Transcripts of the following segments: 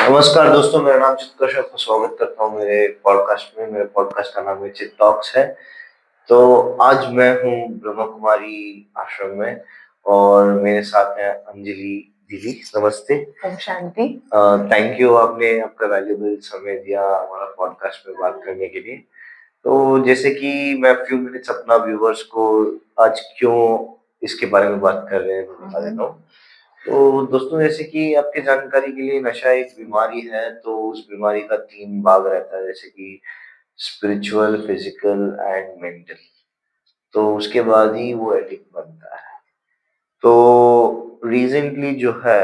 नमस्कार दोस्तों, मेरा नाम चित्कर्ष है। आपका स्वागत करता हूँ मेरे पॉडकास्ट में। मेरे पॉडकास्ट का नाम है चित टॉक्स है। तो आज मैं हूँ ब्रह्मा कुमारी आश्रम में और मेरे साथ हैं अंजलि दीदी। नमस्ते। ओम शांति। थैंक यू, आपने आपका वैल्यूएबल समय दिया हमारा पॉडकास्ट में बात करने के लिए। तो जैसे कि मैं फ्यू मिनट्स अपना व्यूअर्स को आज क्यों इसके बारे में बात कर रहे हैं मैं बता देता हूँ। तो दोस्तों, जैसे कि आपकी जानकारी के लिए नशा एक बीमारी है, तो उस बीमारी का 3 भाग रहता है, जैसे कि स्पिरिचुअल, फिजिकल एंड मेंटल। तो उसके बाद ही वो एडिक्ट बनता है। तो रिसेंटली जो है,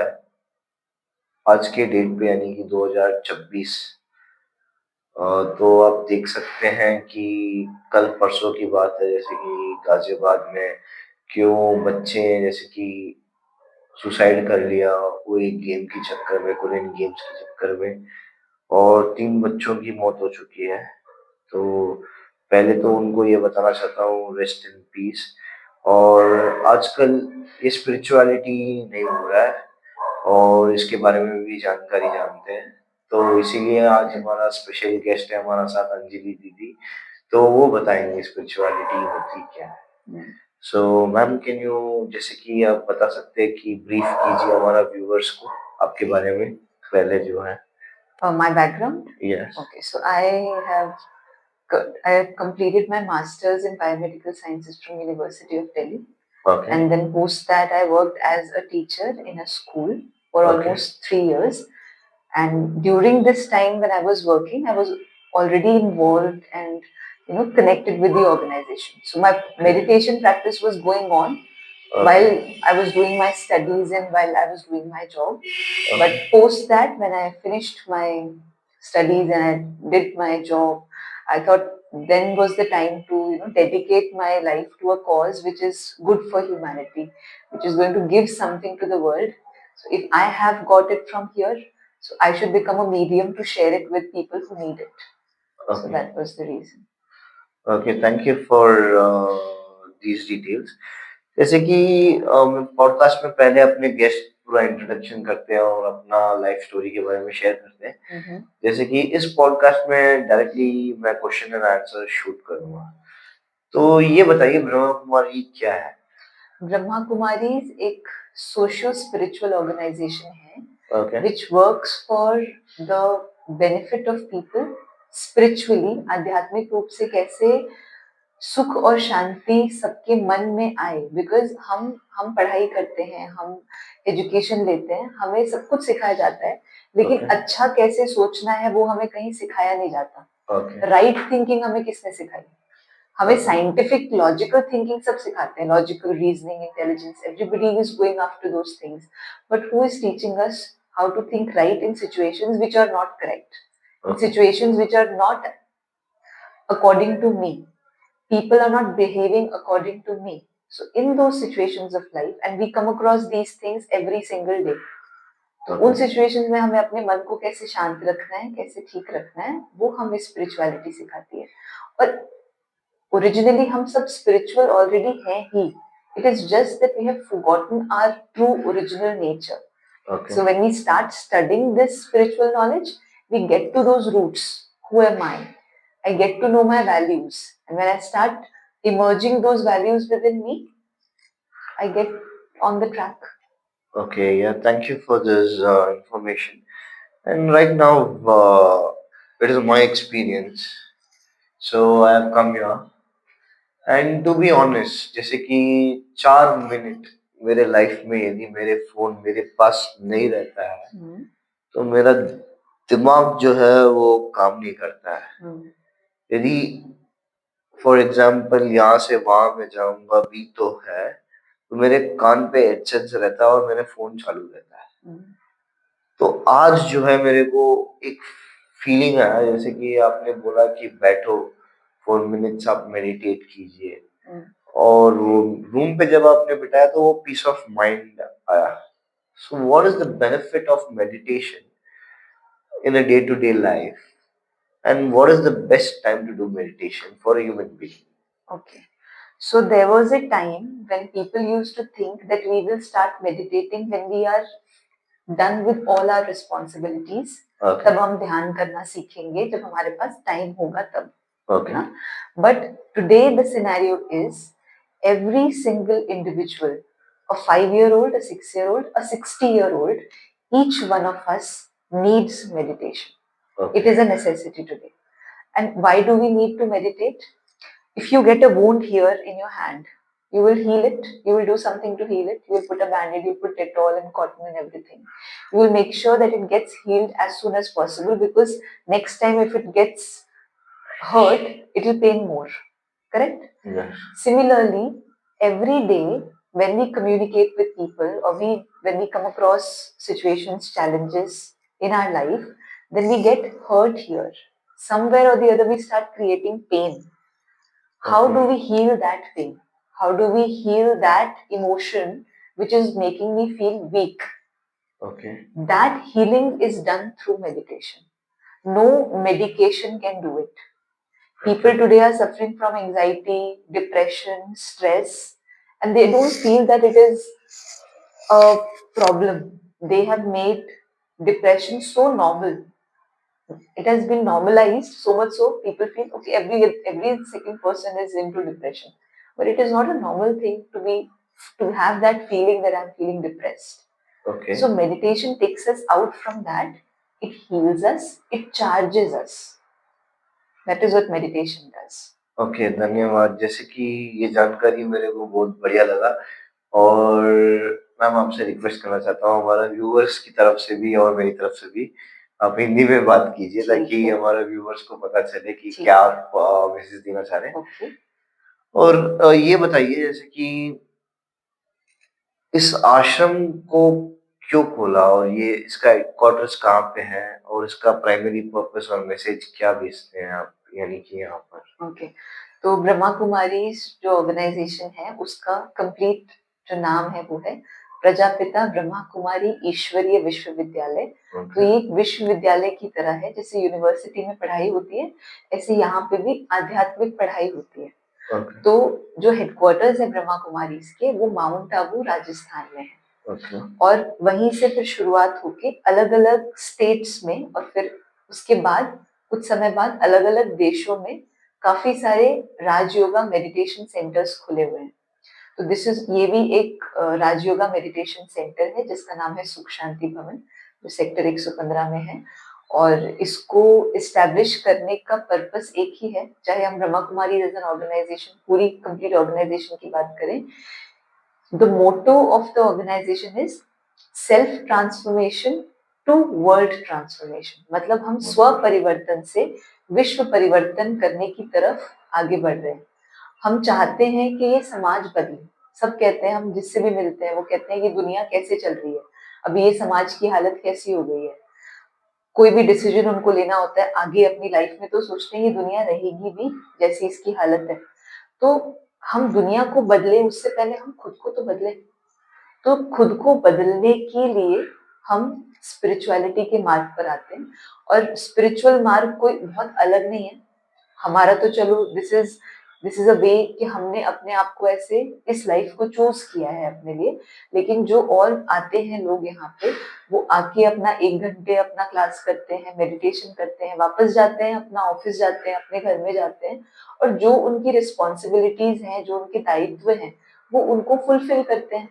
आज के डेट पे यानी कि 2026, तो आप देख सकते हैं कि कल परसों की बात है, जैसे कि गाजियाबाद में क्यों बच्चे जैसे कि सुसाइड कर लिया, वो एक गेम के चक्कर में, कोरियन गेम्स के चक्कर में, और 3 बच्चों की मौत हो चुकी है। तो पहले तो उनको ये बताना चाहता हूँ, रेस्ट इन पीस। और आजकल ये स्पिरिचुअलिटी नहीं हो रहा है और इसके बारे में भी जानकारी जानते हैं। तो इसीलिए आज हमारा स्पेशल गेस्ट है हमारा साथ, अंजलि दीदी। तो वो बताएंगे स्पिरिचुअलिटी होती क्या है। सो मैम, कैन यू जैसे कि आप बता सकते हैं कि ब्रीफ कीजिए हमारा व्यूअर्स को आपके बारे में पहले जो है। My background? Yes. Okay, so I have completed my master's in biomedical sciences from University of Delhi, okay. and then post that I worked as a teacher in a school for okay. almost 3 years. And during this time when I was working, I was already involved and connected with the organization. So my meditation practice was going on while I was doing my studies and while I was doing my job. But post that, when I finished my studies and I did my job, I thought then was the time to dedicate my life to a cause which is good for humanity, which is going to give something to the world. So if I have got it from here, so I should become a medium to share it with people who need it. So okay. that was the reason. Okay, thank you for these details. जैसे कि podcast में पहले अपने guest पूरा introduction करते हैं और अपना लाइफ स्टोरी के बारे में शेयर करते हैं। जैसे कि इस पॉडकास्ट में डायरेक्टली मैं क्वेश्चन एंड आंसर शूट करूंगा। तो ये बताइए, ब्रह्मा कुमारी क्या है? ब्रह्मा कुमारीज एक सोशल स्पिरिचुअल ऑर्गेनाइजेशन है okay. which works for the benefit of people spiritually, आध्यात्मिक रूप से कैसे सुख और शांति सबके मन में आए। बिकॉज हम पढ़ाई करते हैं, हम एजुकेशन लेते हैं, हमें सब कुछ सिखाया जाता है, लेकिन Okay. अच्छा कैसे सोचना है वो हमें कहीं सिखाया नहीं जाता। ओके। राइट थिंकिंग हमें किसने सिखाई? हमें Okay. साइंटिफिक लॉजिकल थिंकिंग सब सिखाते हैं, logical reasoning, intelligence, everybody is going after those things, but who is teaching us how to think right in situations which are not correct, in Okay. Situations which are not according to me, people are not behaving according to me. So in those situations of life, and we come across these things every single day, तो उन situations में हमें अपने मन को कैसे शांत रखना है, कैसे ठीक रखना है, वो हमें स्पिरिचुअलिटी सिखाती है। और ओरिजिनली हम सब स्पिरिचुअल ऑलरेडी हैं ही, it is just that we have forgotten our true original nature. Okay. So when we start studying this spiritual knowledge, we get to those roots. Who am I? I get to know my values. And when I start emerging those values within me, I get on the track. Okay, yeah, thank you for this information. And right now, it is my experience. So I have come here. And to be honest, जैसे कि 4 minute मेरे life में यदि मेरे phone मेरे पास नहीं रहता है, तो मेरा दिमाग जो है वो काम नहीं करता है। यदि फॉर एग्जाम्पल यहाँ से वहां में जाऊंगा भी तो है, तो मेरे कान पे हेडसेट रहता है और मेरे फोन चालू रहता है। तो आज जो है मेरे को एक फीलिंग आया, जैसे कि आपने बोला कि बैठो 4 मिनट्स आप मेडिटेट कीजिए, और वो रूम पे जब आपने बिठाया तो वो पीस ऑफ माइंड आया। So what is the benefit of meditation in a day to day life, and what is the best time to do meditation for a human being? Okay. So there was a time when people used to think that we will start meditating when we are done with all our responsibilities, Okay. तब हम ध्यान करना सीखेंगे जब हमारे पास time होगा तब, Okay. ना? But today the scenario is every single individual, a 5-year-old, a 6-year-old, a 60-year-old, each one of us needs meditation. Okay. It is a necessity today. And why do we need to meditate? If you get a wound here in your hand, you will heal it, you will do something to heal it, you will put a band-aid, you put Dettol and cotton and everything. You will make sure that it gets healed as soon as possible, because next time if it gets hurt, it will pain more. Correct? Yes. Similarly, every day when we communicate with people, or when we come across situations, challenges in our life, then we get hurt here. Somewhere or the other we start creating pain. How do we heal that pain? How do we heal that emotion which is making me feel weak? Okay. That healing is done through meditation. No medication can do it. People today are suffering from anxiety, depression, stress, and they don't feel that it is a problem. They have made depression so normal. It has been normalized so much so people feel okay, every second person is into depression. But it is not a normal thing to have that feeling that I'm feeling depressed. Okay. So meditation takes us out from that. It heals us, it charges us. That is what meditation does. Okay, धन्यवाद। जैसे कि ये जानकारी मेरे को बहुत बढ़िया लगा, और मैम आपसे रिक्वेस्ट करना चाहता हूँ, हमारा व्यूअर्स की तरफ से भी और मेरी तरफ से भी आप हिंदी में बात कीजिए, ठीक ताकि है। हमारे व्यूअर्स को पता चले कि ठीक क्या है। आप मैसेज देना चाह रहे हैं। ओके। और ये बताइए जैसे कि इस आश्रम को क्यों खोला, और ये इसका हेडक्वार्टर्स कहाँ पे है, और इसका प्राइमरी पर्पस और मैसेज क्या भेजते हैं आप, यानी कि यहाँ पर? ओके। तो ब्रह्मा कुमारीज जो ऑर्गेनाइजेशन है उसका कंप्लीट जो नाम है वो है प्रजापिता ब्रह्मा कुमारी ईश्वरीय विश्वविद्यालय। तो ये एक विश्वविद्यालय की तरह है, जैसे यूनिवर्सिटी में पढ़ाई होती है ऐसे यहाँ पे भी आध्यात्मिक पढ़ाई होती है। तो जो हेडक्वार्टर्स है ब्रह्मा कुमारीज के वो माउंट आबू राजस्थान में है। और वहीं से फिर शुरुआत होके अलग अलग स्टेट्स में, और फिर उसके बाद कुछ समय बाद अलग अलग देशों में काफी सारे राजयोगा मेडिटेशन सेंटर्स खुले हुए हैं। तो ये भी एक राजयोगा मेडिटेशन सेंटर है जिसका नाम है सुख शांति भवन, जो सेक्टर 115 में है। और इसको इस्टेब्लिश करने का पर्पस एक ही है, चाहे हम Brahma Kumari as an organization पूरी कंप्लीट ऑर्गेनाइजेशन की बात करें। The motto of the organization is self transformation to world transformation. मतलब हम स्व परिवर्तन से विश्व परिवर्तन करने की तरफ आगे बढ़ रहे हैं। हम चाहते हैं कि ये समाज बदले। सब कहते हैं, हम जिससे भी मिलते हैं वो कहते हैं कि दुनिया कैसे चल रही है, अभी ये समाज की हालत कैसी हो गई है। कोई भी डिसीजन उनको लेना होता है आगे अपनी लाइफ में तो सोचते हैं ये दुनिया रहेगी भी जैसी इसकी हालत है। तो हम दुनिया को बदले उससे पहले हम खुद को तो बदले। तो खुद को बदलने के लिए हम स्पिरिचुअलिटी के मार्ग पर आते हैं। और स्पिरिचुअल मार्ग कोई बहुत अलग नहीं है हमारा, तो चलो दिस इज अ वे कि हमने अपने आप को ऐसे इस लाइफ को चूज किया है अपने लिए। लेकिन जो और आते हैं लोग यहाँ पे, वो आके अपना 1 घंटे अपना क्लास करते हैं, मेडिटेशन करते हैं, वापस जाते हैं, अपना ऑफिस जाते हैं, अपने घर में जाते हैं, और जो उनकी रिस्पॉन्सिबिलिटीज हैं, जो उनके दायित्व हैं, वो उनको फुलफिल करते हैं।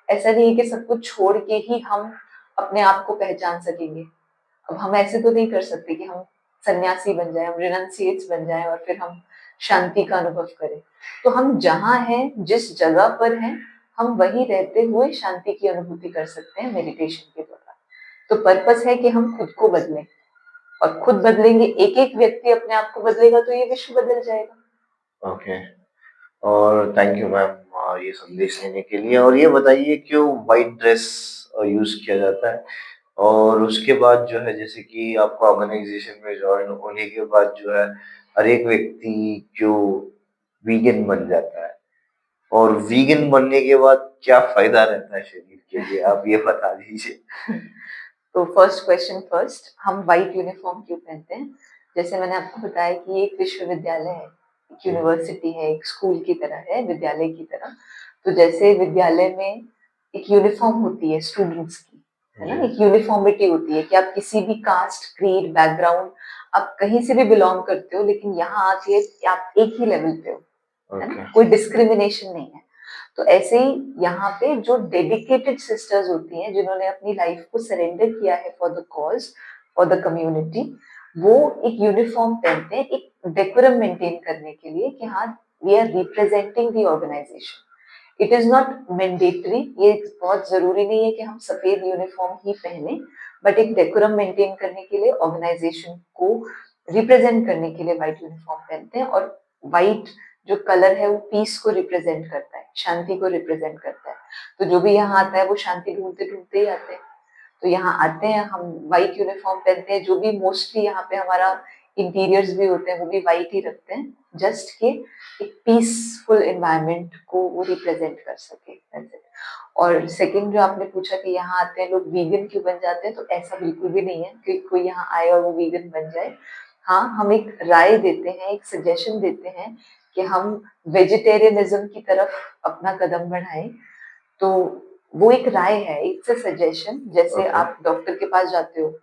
ऐसा नहीं है कि सब कुछ छोड़ के ही हम अपने आप को पहचान सकेंगे। अब हम ऐसे तो नहीं कर सकते कि हम सन्यासी बन जाएं, हम रिनंसिएट्स बन जाएं और फिर हम शांति का अनुभव करें। तो हम जहाँ हैं, जिस जगह पर हैं, हम वहीं रहते हुए शांति की अनुभूति कर सकते हैं मेडिटेशन के द्वारा। तो पर्पस है कि हम खुद को बदलें, और खुद बदलेंगे, एक एक व्यक्ति अपने आप को बदलेगा तो ये विश्व बदल जाएगा। ओके, और थैंक यू मैम ये संदेश देने के लिए। और ये बताइए क्यों व्हाइट ड्रेस यूज किया जाता है, और उसके बाद जो है जैसे कि आपको ऑर्गेनाइजेशन में ज्वाइन होने के बाद जो है हर एक व्यक्ति क्यों वीगन बन जाता है, और वीगन बनने के बाद क्या फायदा रहता है शरीर के लिए, आप ये बता दीजिए। तो फर्स्ट क्वेश्चन फर्स्ट, हम व्हाइट यूनिफॉर्म क्यों पहनते हैं? जैसे मैंने आपको बताया कि ये एक विश्वविद्यालय है, एक यूनिवर्सिटी है, एक स्कूल की तरह है, विद्यालय की तरह। तो जैसे विद्यालय में एक यूनिफॉर्म होती है स्टूडेंट्स की, है ना? जी। एक यूनिफॉर्मिटी होती है कि आप किसी भी कास्ट, क्रीड, बैकग्राउंड आप कहीं से भी बिलॉन्ग करते हो, लेकिन यहाँ आके आप एक ही लेवल पे हो, है ओके। ना? कोई डिस्क्रिमिनेशन नहीं है। तो ऐसे ही यहाँ पे जो डेडिकेटेड सिस्टर्स होती हैं, जिन्होंने अपनी लाइफ को सरेंडर किया है for the cause, for the community, वो एक यूनिफॉर्म पहनते हैं, एक डेकोरम मेंटेन करने के लिए कि हाँ, we are representing the organization. It is not mandatory, ये बहुत जरूरी नहीं है कि हम सफेद यूनिफॉर्म ही पहने, बट एक डेकोरम मेंटेन करने के लिए, ऑर्गेनाइजेशन को रिप्रेजेंट करने के लिए व्हाइट यूनिफॉर्म पहनते हैं। और व्हाइट जो कलर है वो पीस को रिप्रेजेंट करता है, शांति को रिप्रेजेंट करता है। तो जो भी यहाँ आता है वो शांति ढूंढते ढूंढते ही आते हैं। तो यहाँ आते हैं, हम व्हाइट यूनिफॉर्म पहनते हैं, जो भी मोस्टली यहाँ पे हमारा इंटीरियर्स भी होते हैं वो भी व्हाइट ही रखते हैं, जस्ट कि एक पीसफुल एनवायरनमेंट को वो रिप्रेजेंट कर सके, that's it। और सेकंड जो आपने पूछा कि यहाँ आते हैं लोग वीगन क्यों बन जाते हैं, तो ऐसा बिल्कुल भी नहीं है कि कोई यहाँ आए और वो वीगन बन जाए। हाँ, हम एक राय देते हैं, एक सजेशन देते हैं कि हम वेजिटेरियनिज्म की तरफ अपना कदम बढ़ाएं। तो वो एक राय है, इट्स अ सजेशन। जैसे ओके। आप डॉक्टर के पास जाते हो,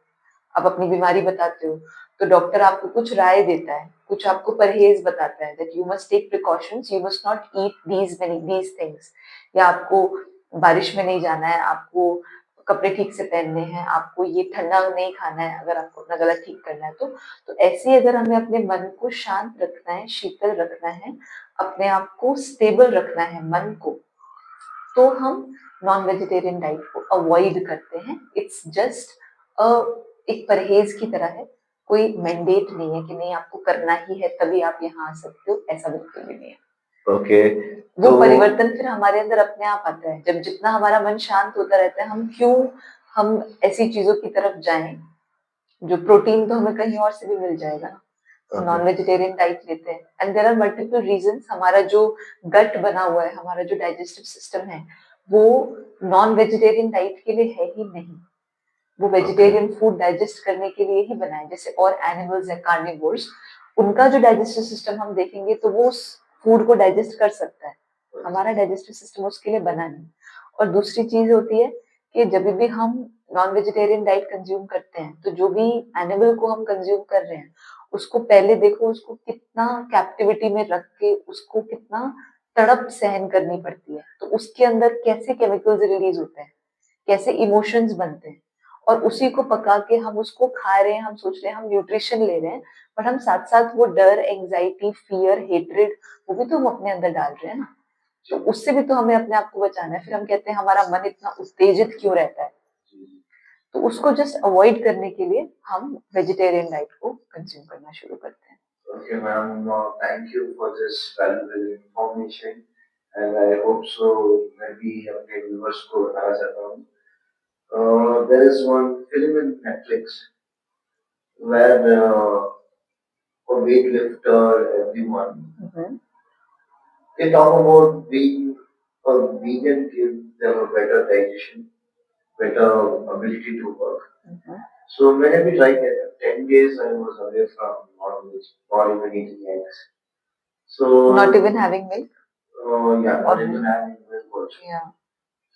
आप अपनी बीमारी बताते हो, तो डॉक्टर आपको कुछ राय देता है, कुछ आपको परहेज बताता है, that you must take precautions, you must not eat these things, या आपको बारिश में नहीं जाना है, आपको कपड़े ठीक से पहनने हैं, आपको ये ठंडा नहीं खाना है अगर आपको अपना गला ठीक करना है। तो ऐसे अगर हमें अपने मन को शांत रखना है, शीतल रखना है, अपने आप को स्टेबल रखना है मन को, तो हम नॉन वेजिटेरियन डाइट को अवॉइड करते हैं। इट्स जस्ट अ एक परहेज की तरह है, कोई मैंडेट नहीं है कि नहीं आपको करना ही है तभी आप यहाँ आ सकते हो, ऐसा बिल्कुल भी नहीं है। ओके। वो तो परिवर्तन फिर हमारे अंदर अपने आप आता है, जब जितना हमारा मन शांत होता रहता है, हम ऐसी चीजों की तरफ जाएं, जो प्रोटीन तो हमें कहीं और से भी मिल जाएगा ना। हम ओके। नॉन वेजिटेरियन डाइट लेते हैं and there are multiple reasons. हमारा जो गट बना हुआ है, हमारा जो डाइजेस्टिव सिस्टम है, वो नॉन वेजिटेरियन डाइट के लिए है ही नहीं। वो ओके। वेजिटेरियन फूड डाइजेस्ट करने के लिए ही बना है। जैसे और एनिमल्स है, कार्निवोर्स, उनका जो डाइजेस्टिव सिस्टम हम देखेंगे तो वो उस फूड को डाइजेस्ट कर सकता है, हमारा डाइजेस्टिव सिस्टम उसके लिए बना नहीं। और दूसरी चीज होती है कि जब भी हम नॉन वेजिटेरियन डाइट कंज्यूम करते हैं, तो जो भी एनिमल को हम कंज्यूम कर रहे हैं, उसको पहले देखो, उसको कितना कैप्टिविटी में रख के उसको कितना तड़प सहन करनी पड़ती है, तो उसके अंदर कैसे केमिकल्स रिलीज होते हैं, कैसे इमोशंस बनते हैं, और उसी को पका के हम उसको खा रहे हैं, हम सोच रहे हैं हम न्यूट्रिशन ले रहे हैं, बट हम साथ साथ वो डर, एंजाइटी, फियर, हेट्रेड, वो भी तो हम अपने अंदर डाल रहे हैं ना। तो उससे भी तो हमें अपने आप को बचाना है। फिर हम कहते हैं हमारा मन इतना उत्तेजित क्यों रहता है, तो उसको जस्ट अवॉइड करने के लिए हम वेजिटेरियन डाइट को कंज्यूम करना शुरू करते हैं। Okay, ma'am. Thank you for this valuable information, and I hope so. Maybe अपने viewers को बताना चाहता हूँ. There is one film in Netflix where a weightlifter, everyone, Mhm. they talk about being a vegan gives them a better digestion, better ability to work. Mhm. So मैंने भी try किया था. 10 days I was away from non-veg, not even eating eggs. So Not even having milk? yeah, Or not even having milk also. yeah.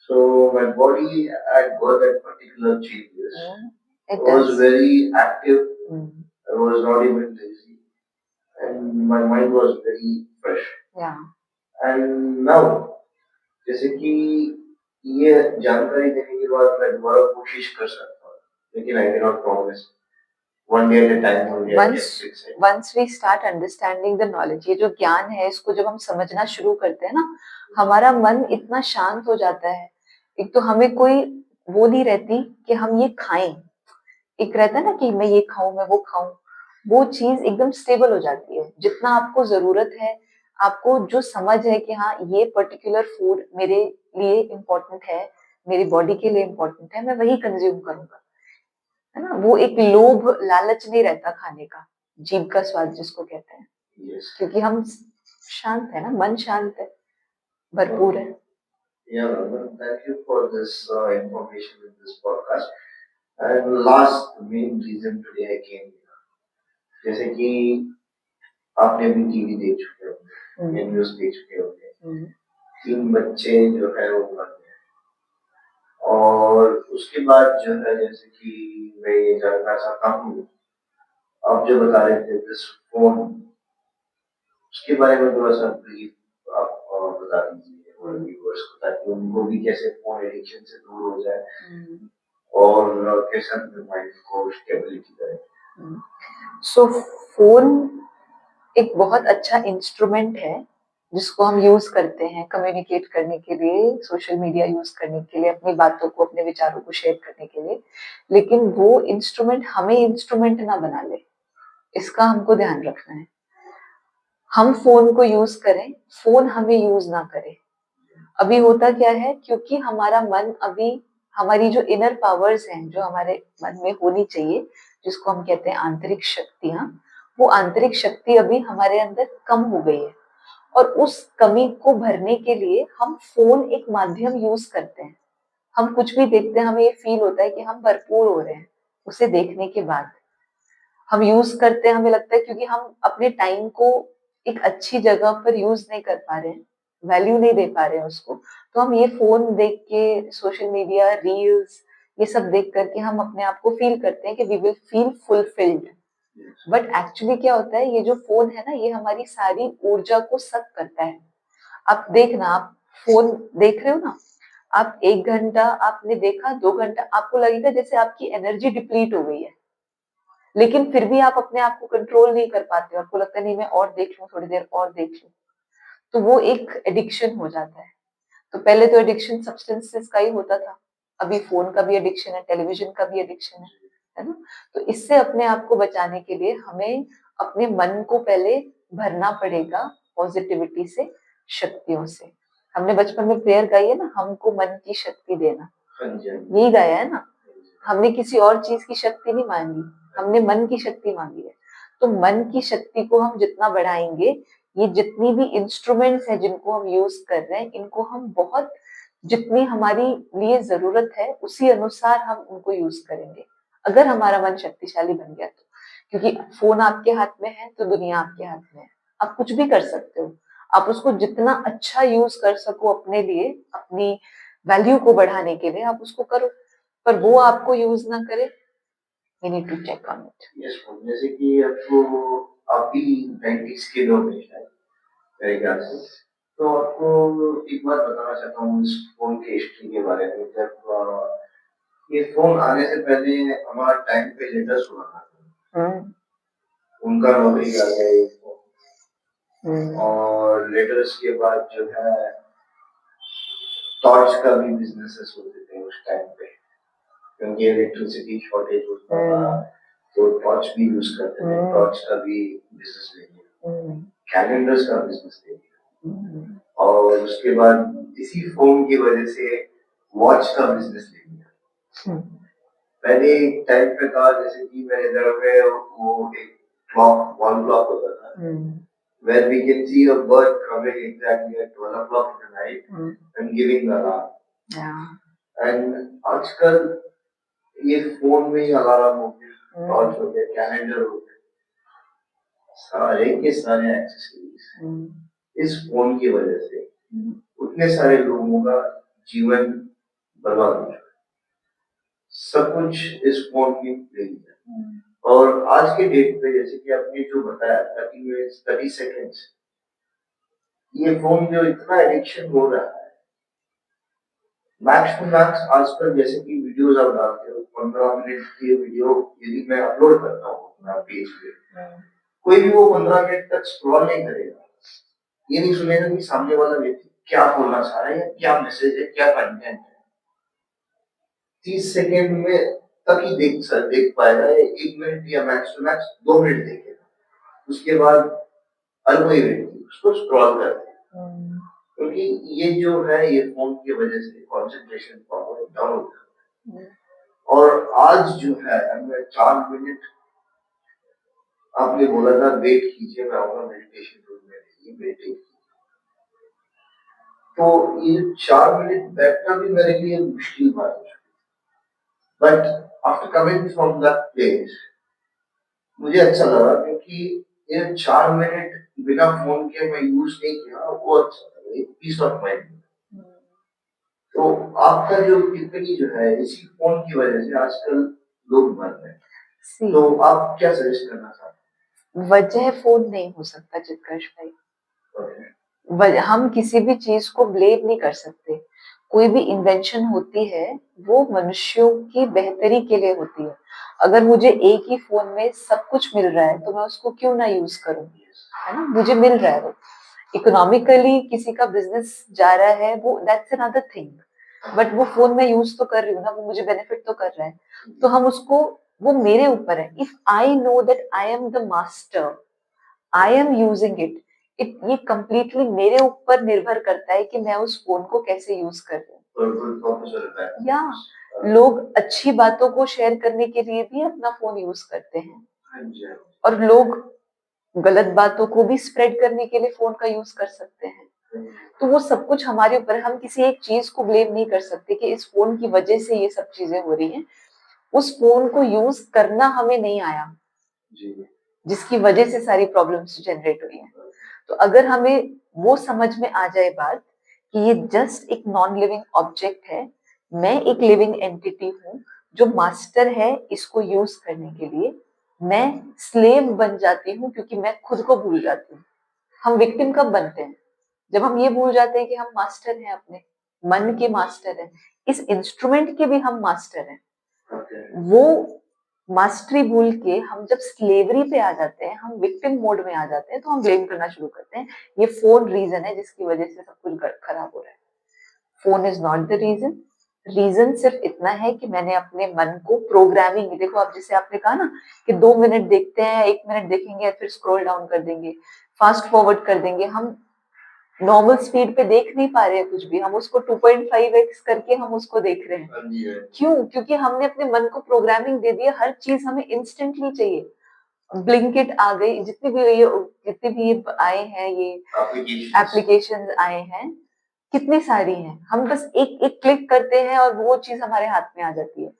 So my body had got that particular changes. It I was does. very active. Mm. I was not even lazy, and my mind was very fresh. Yeah. And now, जैसे कि ये जानकारी देने के बाद मैं दोबारा कोशिश कर सकता हूँ, लेकिन I cannot promise. One day at a time only I can Once fix it. once we start understanding the knowledge, ये जो ज्ञान है, इसको जब हम समझना शुरू करते हैं ना, हमारा मन इतना शांत हो जाता है। एक तो हमें कोई वो नहीं रहती कि हम ये खाएं, एक रहता है ना कि मैं ये खाऊं, मैं वो खाऊं, वो चीज एकदम स्टेबल हो जाती है। जितना आपको जरूरत है, आपको जो समझ है कि हाँ ये पर्टिकुलर फूड मेरे लिए इम्पोर्टेंट है, मेरी बॉडी के लिए इम्पोर्टेंट है, मैं वही कंज्यूम करूंगा, है ना। वो एक लोभ लालच नहीं रहता खाने का, जीभ का स्वाद जिसको कहते हैं। Yes. क्योंकि हम शांत है ना, मन शांत है, भरपूर है। Yeah, well, thank you for this information in this podcast. And last main reason today I came here. जैसे कि आपने भी टीवी देख चुके होंगे या न्यूज़ देख चुके होंगे, 3 बच्चे जो है वो मर गए, और उसके बाद जो है जैसे कि मैं ये जानना चाहता हूँ, आप जो बता रहे थे दिस फ़ोन, उसके बारे में थोड़ा-सा ब्रीफ आप बता दीजिए हमारे व्यूअर्स को, ताकि उनको भी कैसे फ़ोन एडिक्शन से दूर हो जाए और कैसे अपने माइंड को स्टेबिलिटी करें। सो फोन एक बहुत अच्छा इंस्ट्रूमेंट है जिसको हम यूज करते हैं कम्युनिकेट करने के लिए, सोशल मीडिया यूज करने के लिए, अपनी बातों को, अपने विचारों को शेयर करने के लिए। लेकिन वो इंस्ट्रूमेंट हमें इंस्ट्रूमेंट ना बना ले, इसका हमको ध्यान रखना है। हम फोन को यूज करें, फोन हमें यूज ना करे। अभी होता क्या है, क्योंकि हमारा मन अभी, हमारी जो इनर पावर्स हैं जो हमारे मन में होनी चाहिए, जिसको हम कहते हैं आंतरिक शक्तियां, वो आंतरिक शक्ति अभी हमारे अंदर कम हो गई है। और उस कमी को भरने के लिए हम फोन एक माध्यम यूज करते हैं। हम कुछ भी देखते हैं, हमें ये फील होता है कि हम भरपूर हो रहे हैं उसे देखने के बाद। हम यूज करते हैं, हमें लगता है क्योंकि हम अपने टाइम को एक अच्छी जगह पर यूज नहीं कर पा रहे हैं, वैल्यू नहीं दे पा रहे हैं उसको, तो हम ये फोन देख के, सोशल मीडिया, रील्स, ये सब देख करके हम अपने आप को फील करते हैं कि we will feel fulfilled. But actually क्या होता है, ये जो फोन है ना, ये हमारी सारी ऊर्जा को सक करता है। आप देखना, आप फोन देख रहे हो ना, आप 1 घंटा आपने देखा, 2 घंटा, आपको लगेगा जैसे आपकी एनर्जी डिप्लीट हो गई है, लेकिन फिर भी आप अपने आप को कंट्रोल नहीं कर पाते हो। आपको लगता है नहीं, मैं और देख लूं, थोड़ी देर और देख लूं। तो वो एक एडिक्शन हो जाता है। तो पहले तो एडिक्शन सब्सटेंसेस का ही होता था, अभी फोन का भी एडिक्शन है, टेलीविजन का भी एडिक्शन है ना। तो इससे अपने आप को बचाने के लिए हमें अपने मन को पहले भरना पड़ेगा पॉजिटिविटी से, शक्तियों से। हमने बचपन में प्रेयर गाई है ना, हमको मन की शक्ति देना, यही गाया है ना। हमने किसी और चीज की शक्ति नहीं मांगी, हमने मन की शक्ति मांगी है। तो मन की शक्ति को हम जितना बढ़ाएंगे, ये जितनी भी इंस्ट्रूमेंट्स हैं जिनको हम यूज कर रहे हैं, इनको हम बहुत, जितनी हमारी लिए जरूरत है उसी अनुसार हम उनको यूज करेंगे, अगर हमारा मन शक्तिशाली बन गया तो। क्योंकि फोन आपके हाथ में है तो दुनिया आपके हाथ में है, आप कुछ भी कर सकते हो। आप उसको जितना अच्छा यूज कर सको अपने लिए, अपनी वैल्यू को बढ़ाने के लिए, आप उसको करो। पर वो आपको यूज ना करे, we need to check on it. Yes, जैसे कि आपको, आप भी 90s के लोग हैं शायद, मेरे ख्याल से। तो आपको एक बात बताना चाहता हूँ इस फ़ोन की हिस्ट्री के बारे में। जब ये फ़ोन आने से पहले हमारा टाइम पे लेटर्स हुआ करता था। उनका नौकरी आ गया ये फ़ोन, और लेटर्स के बाद जो है टॉर्च का भी बिज़नेसेस होते थे उस टाइम पे, क्योंकि इलेक्ट्रिसिटी शॉर्टेज होता था, तो टॉर्च भी यूज़ करते थे। टॉर्च का भी बिज़नेस ले लिया, कैलेंडर्स का बिज़नेस ले लिया, और उसके बाद इसी फ़ोन की वजह से वॉच का बिज़नेस ले लिया। पहले एक टाइम पे था, जैसे कि मेरे घर में वो एक क्लॉक, वॉल क्लॉक होता था, where we can see a bird coming exactly at 12 o'clock in the night and giving the alarm. Yeah. And आजकल ये फोन में ही अलार्म हो गया, टॉर्च हो गया, कैलेंडर हो गया, सारे के सारे एक्सेसरीज इस फोन की वजह से उतने सारे लोगों का जीवन बर्बाद हो चुका है। सब कुछ इस फोन की देन है। और आज के डेट पे, जैसे कि आपने जो बताया 30 सेकेंड्स, ये फोन जो इतना एडिक्शन हो रहा है, मैक्स टू मैक्स आजकल जैसे कि वीडियोस आप डालते हो, 15 मिनट की वीडियो यदि मैं अपलोड करता हूँ अपना पेज पे, कोई भी वो 15 मिनट तक स्क्रॉल नहीं करेगा, ये नहीं सुनेगा कि सामने वाला व्यक्ति क्या बोलना चाह रहा है, या क्या मैसेज है, क्या कंटेंट है। 30 सेकेंड में तक ही देख पाएगा, 1 मिनट या मैक्स टू मैक्स 2 मिनट देखेगा, उसके बाद हर कोई व्यक्ति उसको स्क्रॉल करता है। क्योंकि ये जो है, ये फोन की वजह से कंसंट्रेशन पावर डाउन हो जाता है। और आज जो है, मैं 4 मिनट, आपने बोला था वेट कीजिए, मैं आऊंगा मेडिटेशन रूम में, ये मेडिटेट, तो ये 4 मिनट बैठना भी मेरे लिए मुश्किल बात है। But after coming from that place, मुझे अच्छा लगा, क्योंकि ये 4 मिनट बिना फोन के मैं यूज नहीं किया, वो अच्छा था, एक पीस ऑफ माइंड। तो आपका जो टिप्पणी जो है इसी फ़ोन की वज़ह से आजकल लोग मर रहे हैं। सी तो आप क्या सजेस्ट करना चाहते वजह फोन नहीं हो सकता चित्कर्ष भाई। हैं? ओके, हम किसी भी चीज को ब्लेम नहीं कर सकते। कोई भी इन्वेंशन होती है वो मनुष्यों की बेहतरी के लिए होती है। अगर मुझे एक ही फोन में सब कुछ मिल रहा है तो मैं उसको क्यों ना यूज करूं, है ना? मुझे मिल रहा है वो, इकोनॉमिकली किसी का बिजनेस जा रहा है, वो दैट्स अनदर थिंग। बट वो फोन में यूज तो कर रही हूँ ना, वो मुझे बेनिफिट तो कर रहा है। तो हम उसको, वो मेरे ऊपर है। If I know that I am the master, I am using it, ये कंप्लीटली मेरे ऊपर निर्भर करता है कि मैं उस फोन को कैसे यूज कर रही हूँ। या लोग अच्छी बातों को शेयर करने के लिए भी अपना फोन यूज करते हैं, और लोग गलत बातों को भी स्प्रेड करने के लिए फोन का यूज कर सकते हैं। तो वो सब कुछ हमारे ऊपर है। हम किसी एक चीज को ब्लेम नहीं कर सकते कि इस फोन की वजह से ये सब चीजें हो रही हैं। उस फोन को यूज करना हमें नहीं आया, जिसकी वजह से सारी प्रॉब्लम्स जनरेट हुई हैं। तो अगर हमें वो समझ में आ जाए बात कि ये जस्ट एक नॉन लिविंग ऑब्जेक्ट है, मैं एक लिविंग एंटिटी हूँ जो मास्टर है इसको यूज करने के लिए, मैं स्लेव बन जाती हूँ क्योंकि मैं खुद को भूल जाती हूँ। हम विक्टिम कब बनते हैं? जब हम ये भूल जाते हैं कि हम मास्टर हैं, अपने मन के मास्टर हैं, इस इंस्ट्रूमेंट के भी हम मास्टर हैं। वो मास्टरी भूल के हम जब स्लेवरी पे आ जाते हैं, हम विक्टिम मोड में आ जाते हैं, तो हम ब्लेम करना शुरू करते हैं, ये फोन रीजन है जिसकी वजह से सब कुछ खराब हो रहा है। Phone is not the reason. Reason सिर्फ इतना है कि मैंने अपने मन को प्रोग्रामिंग, देखो आप जैसे आपने कहा ना कि 2 मिनट देखते हैं, 1 मिनट देखेंगे फिर स्क्रॉल डाउन कर देंगे, फास्ट फॉरवर्ड कर देंगे। हम नॉर्मल स्पीड पे देख नहीं पा रहे हैं कुछ भी, हम उसको 2.5x करके हम उसको देख रहे हैं। क्यों? क्योंकि हमने अपने मन को प्रोग्रामिंग दे दी है, हर चीज हमें इंस्टेंटली चाहिए। ब्लिंकिट आ गई, जितने भी ये आए हैं, ये एप्लीकेशन आए हैं, कितनी सारी हैं, हम बस एक एक क्लिक करते हैं और वो चीज हमारे हाथ में आ जाती है।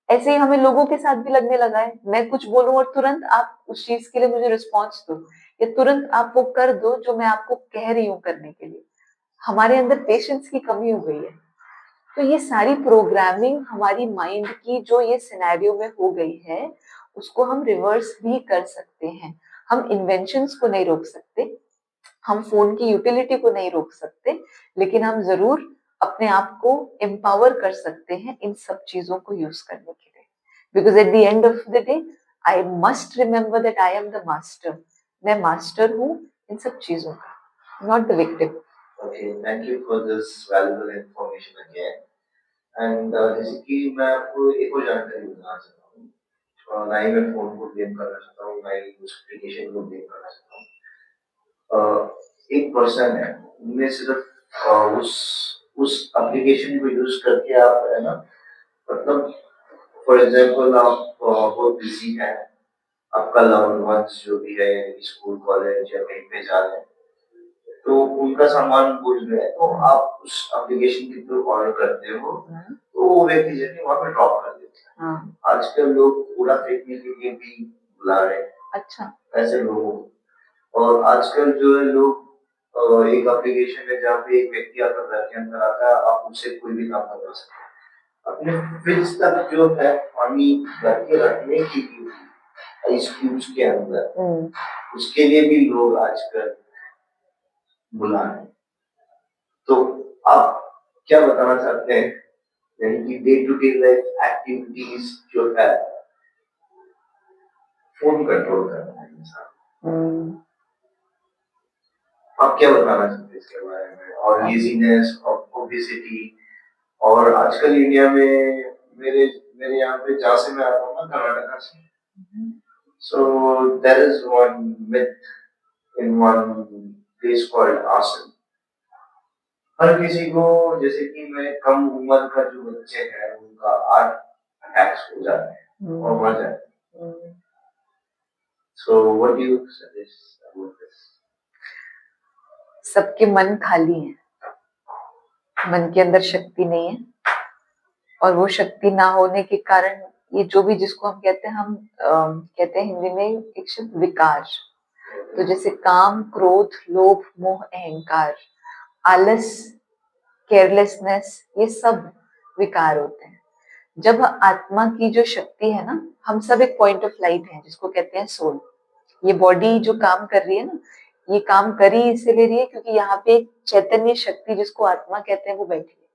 ऐसे ही हमें लोगों के साथ भी लगने लगा है, मैं कुछ बोलूं और तुरंत आप उस चीज के लिए मुझे रिस्पॉन्स दो, या तुरंत आप वो कर दो जो मैं आपको कह रही हूँ करने के लिए। हमारे अंदर पेशेंस की कमी हो गई है। तो ये सारी प्रोग्रामिंग हमारी माइंड की जो ये सिनेरियो में हो गई है, उसको हम रिवर्स भी कर सकते हैं। हम इन्वेंशंस को नहीं रोक सकते, हम फोन की यूटिलिटी को नहीं रोक सकते, लेकिन हम जरूर अपने आप को एम्पावर कर सकते हैं इन सब चीजों को यूज करने के लिए। Because at the end of the day I must remember that I am the master. मैं मास्टर हूँ इन सब चीजों का, not the victim. Okay, thank you for this valuable information again. And जैसे कि मैं आपको एक और जानकारी देना चाहता हूँ, ना ही मैं फोन को ब्लेम करना चाहता हूँ, ना ही उस एप्लीकेशन को ब्लेम करना चाहता हूँ। एक पर्सन है, उनमें सिर्फ उस एप्लीकेशन को यूज करके आप, है ना, मतलब फॉर एग्जांपल आप बहुत बिजी हैं, आपका लव्ड वंस जो भी है स्कूल कॉलेज या कहीं पे जा रहे हैं, तो उनका सामान भूल गए, तो आप उस एप्लीकेशन के थ्रू ऑर्डर करते हो, तो वो व्यक्ति जाके वहाँ पे ड्रॉप कर देता है। आजकल लोग कूड़ा फेंकने के लिए भी बुला रहे हैं। अच्छा, ऐसे लोगों को। और आजकल जो है लोग एक एप्लीकेशन है जहाँ पे एक व्यक्ति आपका घर के अंदर आता है, आप उससे कोई भी काम करवा सकते हैं। अपने फ्रिज तक जो है पानी भर के रखने के लिए आइस क्यूब्स के अंदर, उसके लिए भी लोग आजकल बुला रहे हैं। तो आप क्या बताना चाहते हैं, यानी कि day to day life activities जो है फोन कंट्रोल करना है इंसान, आप क्या बताना चाहते हैं इसके बारे में? और लेजीनेस और ओबेसिटी, और आजकल इंडिया में मेरे मेरे यहाँ पे जहाँ से मैं आता हूँ ना, कर्नाटका से, so there is one myth in one place called आसन। हर किसी को, जैसे कि मैं कम उम्र का जो बच्चे हैं उनका 8 अटैक्स हो जाते हैं और मर जाते हैं। So what do you suggest about this? सबके मन खाली है, मन के अंदर शक्ति नहीं है, और वो शक्ति ना होने के कारण ये जो भी, जिसको हम कहते हैं, हम कहते हैं हिंदी में एक शब्द विकार। तो जैसे काम, क्रोध, लोभ, मोह, अहंकार, आलस केयरलेसनेस, ये सब विकार होते हैं। जब आत्मा की जो शक्ति है ना, हम सब एक पॉइंट ऑफ लाइट है जिसको कहते हैं सोल। ये बॉडी जो काम कर रही है ना, ये काम कर ही इसीलिए रही है क्योंकि यहाँ पे एक चैतन्य शक्ति जिसको आत्मा कहते हैं वो बैठी है।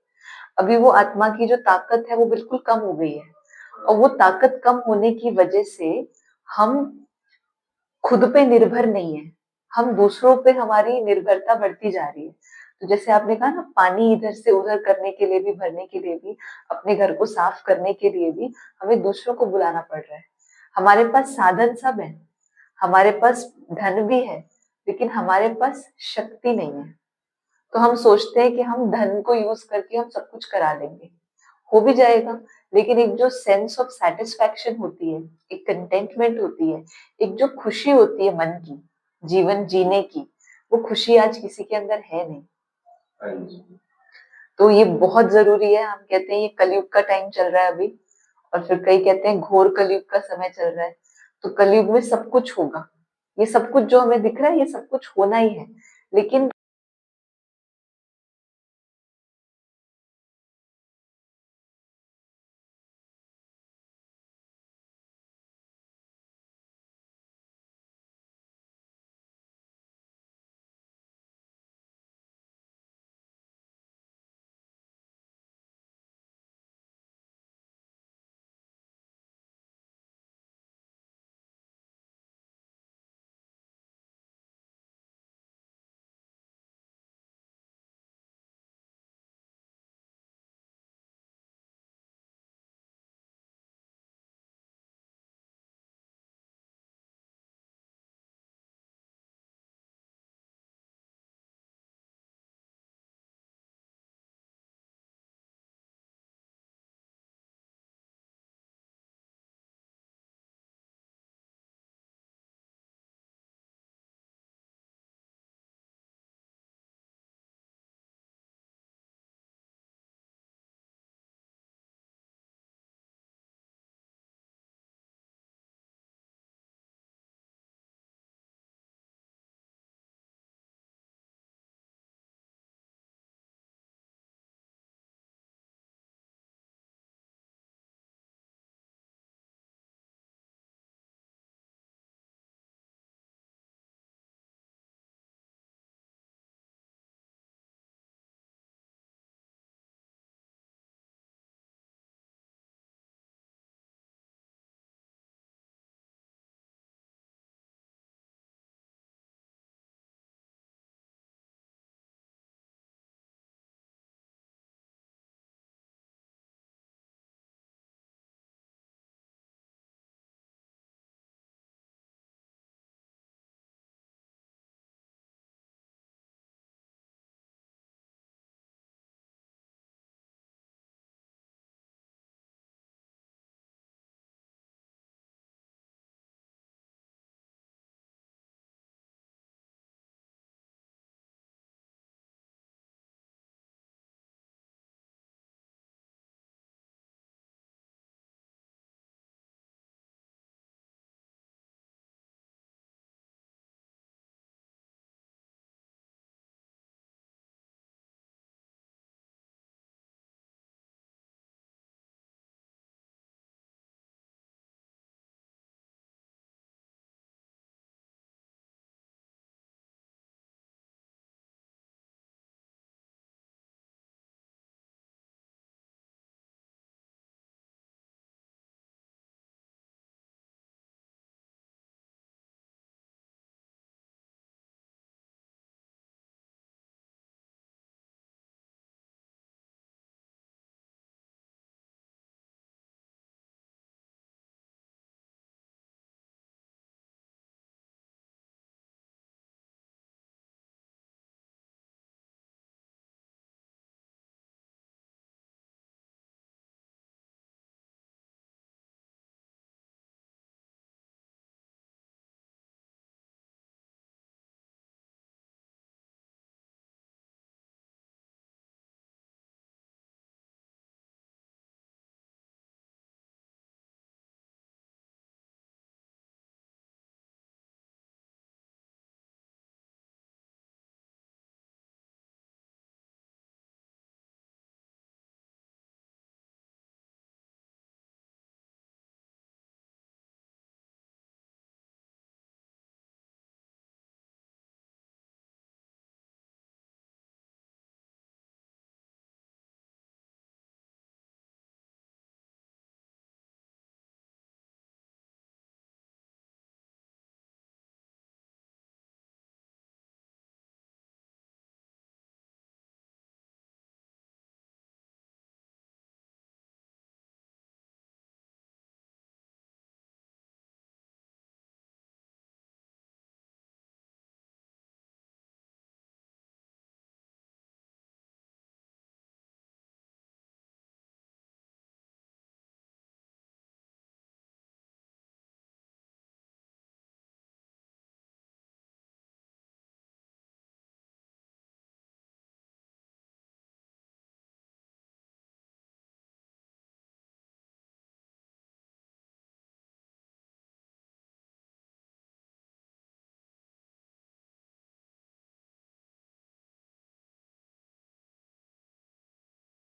अभी वो आत्मा की जो ताकत है वो बिल्कुल कम हो गई है, और वो ताकत कम होने की वजह से हम खुद पे निर्भर नहीं है, हम दूसरों पे हमारी निर्भरता बढ़ती जा रही है। तो जैसे आपने कहा ना, पानी इधर से उधर करने के लिए भी, भरने के लिए भी, अपने घर को साफ करने के लिए भी हमें दूसरों को बुलाना पड़ रहा है। हमारे पास साधन सब है, हमारे पास धन भी है, लेकिन हमारे पास शक्ति नहीं है। तो हम सोचते हैं कि हम धन को यूज करके हम सब कुछ करा लेंगे, हो भी जाएगा, लेकिन एक जो सेंस ऑफ सेटिस्फैक्शन होती है, एक कंटेंटमेंट होती है, एक जो खुशी होती है मन की, जीवन जीने की, वो खुशी आज किसी के अंदर है नहीं। हाँ जी। तो ये बहुत जरूरी है। हम कहते हैं ये कलयुग का टाइम चल रहा है अभी, और फिर कई कहते हैं घोर कलयुग का समय चल रहा है। तो कलयुग में सब कुछ होगा, ये सब कुछ जो हमें दिख रहा है ये सब कुछ होना ही है, लेकिन